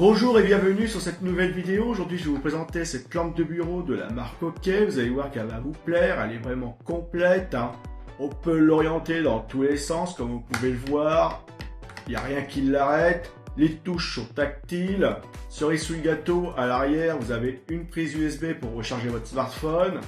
Bonjour et bienvenue sur cette nouvelle vidéo. Aujourd'hui je vais vous présenter cette lampe de bureau de la marque OK. Vous allez voir qu'elle va vous plaire, elle est vraiment complète. On peut l'orienter dans tous les sens comme vous pouvez le voir. Il n'y a rien qui l'arrête. Les touches sont tactiles. Cerise sous le gâteau, à l'arrière vous avez une prise USB pour recharger votre smartphone.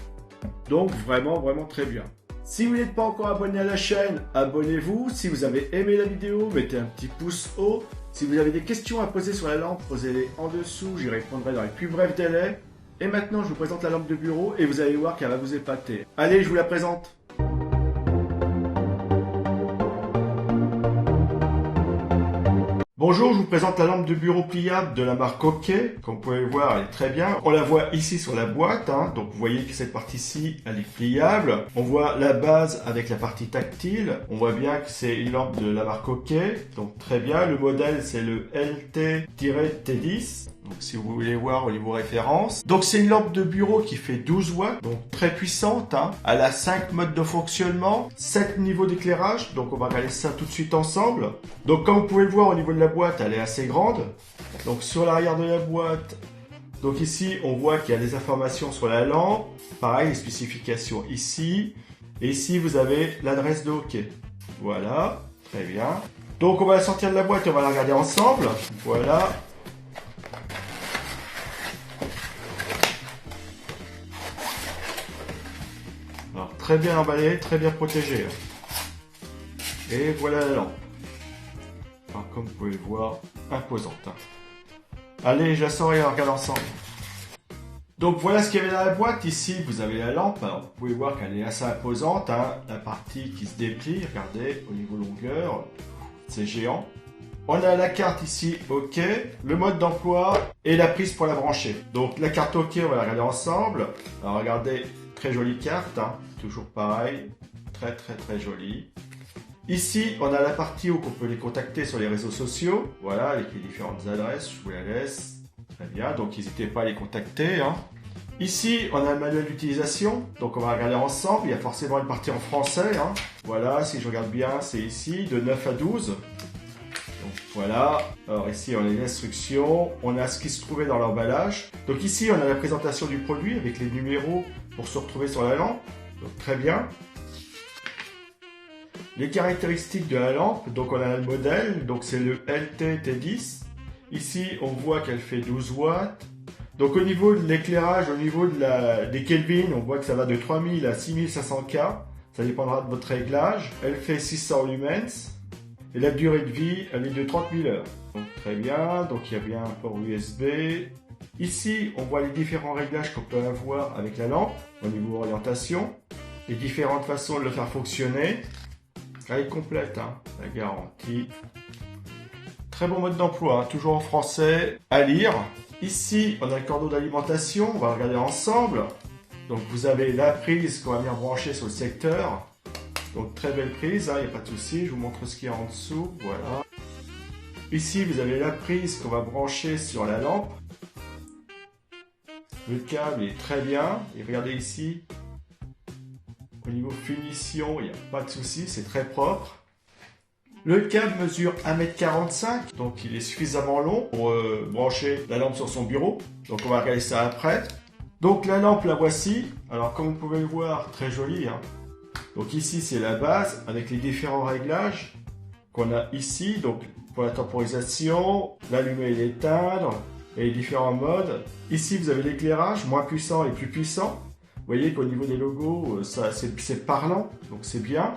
Donc vraiment très bien. Si vous n'êtes pas encore abonné à la chaîne, abonnez-vous. Si vous avez aimé la vidéo, mettez un petit pouce haut. Si vous avez des questions à poser sur la lampe, posez-les en dessous, j'y répondrai dans les plus brefs délais. Et maintenant, je vous présente la lampe de bureau et vous allez voir qu'elle va vous épater. Allez, je vous la présente. Bonjour, je vous présente la lampe de bureau pliable de la marque OK. Comme vous pouvez le voir, elle est très bien. On la voit ici sur la boîte, donc vous voyez que cette partie-ci, elle est pliable. On voit la base avec la partie tactile. On voit bien que c'est une lampe de la marque OK, donc très bien. Le modèle, c'est le LT-T10. Donc si vous voulez voir au niveau référence. Donc c'est une lampe de bureau qui fait 12 watts, donc très puissante. Elle a 5 modes de fonctionnement, 7 niveaux d'éclairage. Donc on va regarder ça tout de suite ensemble. Donc comme vous pouvez le voir au niveau de la boîte, elle est assez grande. Donc sur l'arrière de la boîte, donc ici on voit qu'il y a des informations sur la lampe. Pareil, les spécifications ici. Et ici vous avez l'adresse de OK. Voilà, très bien. Donc on va la sortir de la boîte et on va la regarder ensemble. Voilà. Alors, très bien emballé, très bien protégé. Et voilà la lampe. Alors, comme vous pouvez le voir, imposante. Allez, je la sors et on regarde ensemble. Donc voilà ce qu'il y avait dans la boîte. Ici, vous avez la lampe. Alors, vous pouvez voir qu'elle est assez imposante. La partie qui se déplie, regardez, au niveau longueur, c'est géant. On a la carte ici, OK, le mode d'emploi et la prise pour la brancher. Donc la carte OK, on va la regarder ensemble. Alors regardez, très jolie carte, toujours pareil, très jolie. Ici, on a la partie où on peut les contacter sur les réseaux sociaux. Voilà, avec les différentes adresses, je vous la laisse. Très bien, donc n'hésitez pas à les contacter. Ici, on a le manuel d'utilisation, donc on va regarder ensemble. Il y a forcément une partie en français. Voilà, si je regarde bien, c'est ici, de 9 à 12. Donc voilà, alors ici on a les instructions, on a ce qui se trouvait dans l'emballage. Donc ici on a la présentation du produit avec les numéros pour se retrouver sur la lampe, donc très bien. Les caractéristiques de la lampe, donc on a le modèle, donc c'est le LT-T10. Ici on voit qu'elle fait 12 watts. Donc au niveau de l'éclairage, au niveau des Kelvin, on voit que ça va de 3000 à 6500 K. Ça dépendra de votre réglage. Elle fait 600 lumens. Et la durée de vie, elle est de 30 000 heures. Donc très bien, donc il y a bien un port USB. Ici, on voit les différents réglages qu'on peut avoir avec la lampe, au niveau orientation. Les différentes façons de le faire fonctionner. Elle est complète, la garantie. Très bon mode d'emploi, toujours en français, à lire. Ici, on a le cordon d'alimentation, on va regarder ensemble. Donc vous avez la prise qu'on va venir brancher sur le secteur. Donc très belle prise, il n'y a pas de souci, je vous montre ce qu'il y a en dessous, voilà. Ici vous avez la prise qu'on va brancher sur la lampe. Le câble est très bien, et regardez ici, au niveau finition, il n'y a pas de souci, c'est très propre. Le câble mesure 1,45 m, donc il est suffisamment long pour brancher la lampe sur son bureau. Donc on va regarder ça après. Donc la lampe, la voici, alors comme vous pouvez le voir, très jolie. Donc ici c'est la base avec les différents réglages qu'on a ici, donc pour la temporisation, l'allumer et l'éteindre et les différents modes. Ici vous avez l'éclairage moins puissant et plus puissant. Vous voyez qu'au niveau des logos, c'est parlant, donc c'est bien.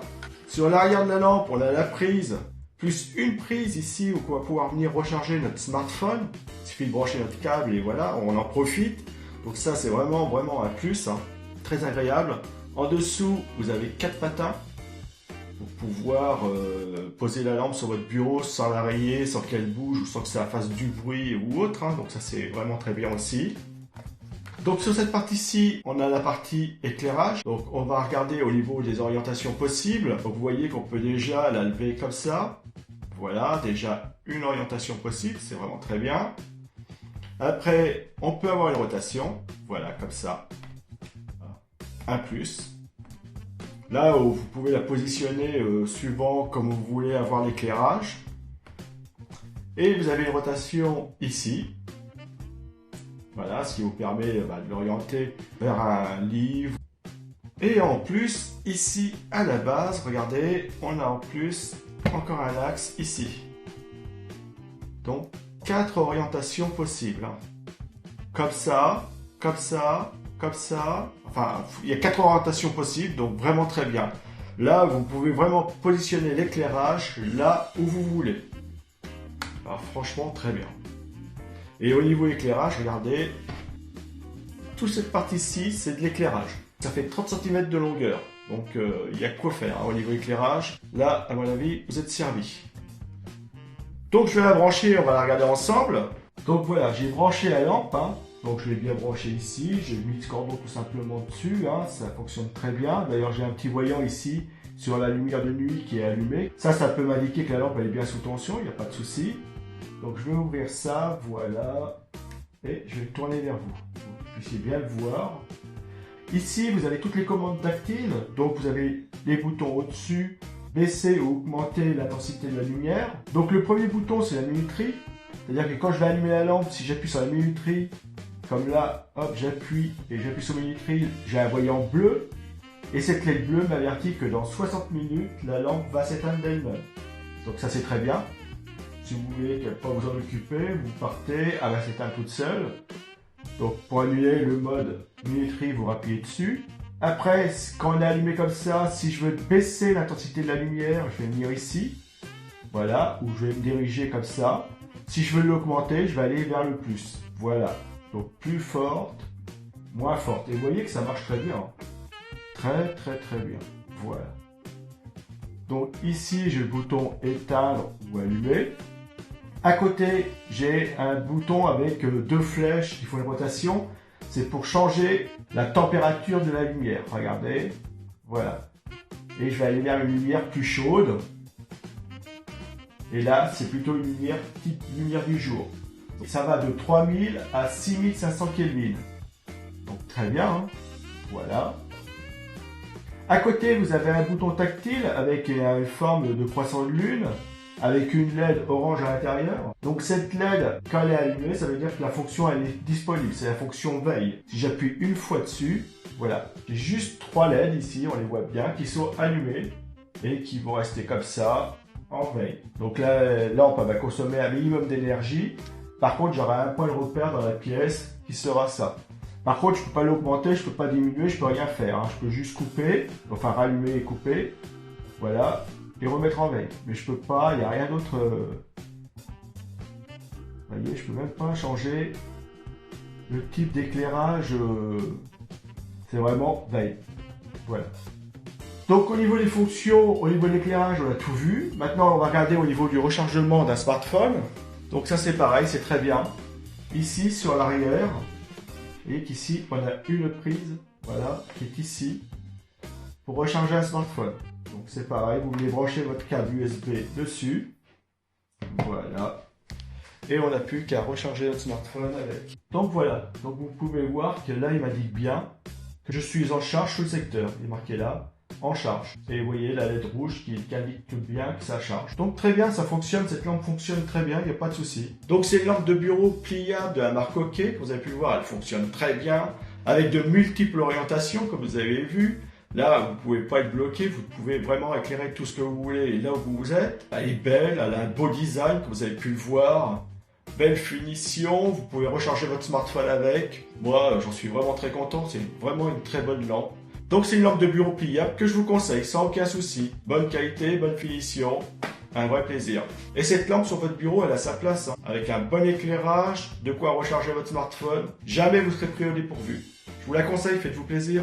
Sur l'arrière de la lampe, on a la prise, plus une prise ici où on va pouvoir venir recharger notre smartphone. Il suffit de brancher notre câble et voilà, on en profite. Donc ça c'est vraiment un plus, très agréable. En dessous, vous avez 4 patins pour pouvoir poser la lampe sur votre bureau sans la rayer, sans qu'elle bouge ou sans que ça fasse du bruit ou autre. Donc ça c'est vraiment très bien aussi. Donc sur cette partie-ci, on a la partie éclairage. Donc on va regarder au niveau des orientations possibles. Donc vous voyez qu'on peut déjà la lever comme ça. Voilà, déjà une orientation possible, c'est vraiment très bien. Après, on peut avoir une rotation. Voilà, comme ça. Un plus. Là où vous pouvez la positionner suivant comme vous voulez avoir l'éclairage. Et vous avez une rotation ici. Voilà, ce qui vous permet de l'orienter vers un livre. Et en plus, ici à la base, regardez, on a en plus encore un axe ici. Donc, 4 orientations possibles. Comme ça, comme ça, comme ça. Enfin, il y a 4 orientations possibles, donc vraiment très bien. Là, vous pouvez vraiment positionner l'éclairage là où vous voulez. Alors, franchement, très bien. Et au niveau éclairage, regardez, toute cette partie-ci, c'est de l'éclairage. Ça fait 30 cm de longueur, donc il y a quoi faire au niveau éclairage. Là, à mon avis, vous êtes servi. Donc, je vais la brancher, on va la regarder ensemble. Donc voilà, j'ai branché la lampe, donc je l'ai bien branché ici. J'ai mis ce cordon tout simplement dessus, ça fonctionne très bien. D'ailleurs, j'ai un petit voyant ici sur la lumière de nuit qui est allumée. Ça peut m'indiquer que la lampe elle est bien sous tension, il n'y a pas de souci. Donc je vais ouvrir ça, voilà, et je vais le tourner vers vous, pour que vous puissiez bien le voir. Ici, vous avez toutes les commandes tactiles, donc vous avez les boutons au-dessus, baisser ou augmenter l'intensité de la lumière. Donc le premier bouton, c'est la minuterie, c'est-à-dire que quand je vais allumer la lampe, si j'appuie sur la minuterie, comme là, hop, j'appuie et j'appuie sur minuterie, j'ai un voyant bleu, et cette LED bleue m'avertit que dans 60 minutes, la lampe va s'éteindre d'elle-même. Donc ça, c'est très bien. Si vous voulez qu'elle ne pas vous en occuper, vous partez, elle va s'éteindre toute seule. Donc pour annuler le mode minuterie, vous appuyez dessus. Après, quand on est allumé comme ça, si je veux baisser l'intensité de la lumière, je vais venir ici. Voilà, où je vais me diriger comme ça. Si je veux l'augmenter, je vais aller vers le plus. Voilà, donc plus forte, moins forte. Et vous voyez que ça marche très bien. Très très très bien. Voilà. Donc ici, j'ai le bouton éteindre ou allumer. À côté, j'ai un bouton avec 2 flèches qui font une rotation. C'est pour changer la température de la lumière. Regardez, voilà. Et je vais aller vers une lumière plus chaude. Et là, c'est plutôt une lumière type lumière du jour. Et ça va de 3000 à 6500 Kelvin. Donc très bien, voilà. À côté, vous avez un bouton tactile avec une forme de croissant de lune, avec une LED orange à l'intérieur. Donc cette LED, quand elle est allumée, ça veut dire que la fonction elle est disponible, c'est la fonction veille. Si j'appuie une fois dessus, voilà, j'ai juste 3 LED ici, on les voit bien, qui sont allumées et qui vont rester comme ça en veille. Donc la lampe va consommer un minimum d'énergie. Par contre, j'aurai un point de repère dans la pièce qui sera ça. Par contre, je ne peux pas l'augmenter, je ne peux pas diminuer, je ne peux rien faire. Je peux juste couper, enfin rallumer et couper. Voilà. Et remettre en veille. Mais je peux pas, il n'y a rien d'autre. Vous voyez, je peux même pas changer le type d'éclairage. C'est vraiment veille. Voilà. Donc au niveau des fonctions, au niveau de l'éclairage, on a tout vu. Maintenant, on va regarder au niveau du rechargement d'un smartphone. Donc ça c'est pareil, c'est très bien. Ici sur l'arrière, vous voyez qu'ici on a une prise, voilà, qui est ici, pour recharger un smartphone. Donc c'est pareil, vous venez brancher votre câble USB dessus, voilà, et on n'a plus qu'à recharger notre smartphone avec. Donc voilà, donc vous pouvez voir que là il m'indique bien que je suis en charge sous le secteur, il est marqué là, en charge. Et vous voyez la LED rouge qui indique bien que ça charge. Donc très bien, ça fonctionne, cette lampe fonctionne très bien, il n'y a pas de souci. Donc c'est une lampe de bureau pliable de la marque OK, vous avez pu le voir, elle fonctionne très bien, avec de multiples orientations comme vous avez vu. Là, vous ne pouvez pas être bloqué, vous pouvez vraiment éclairer tout ce que vous voulez là où vous êtes. Elle est belle, elle a un beau design, comme vous avez pu le voir. Belle finition, vous pouvez recharger votre smartphone avec. Moi, j'en suis vraiment très content, c'est vraiment une très bonne lampe. Donc c'est une lampe de bureau pliable que je vous conseille sans aucun souci. Bonne qualité, bonne finition, un vrai plaisir. Et cette lampe sur votre bureau, elle a sa place, avec un bon éclairage, de quoi recharger votre smartphone. Jamais vous serez pris au dépourvu. Je vous la conseille, faites-vous plaisir.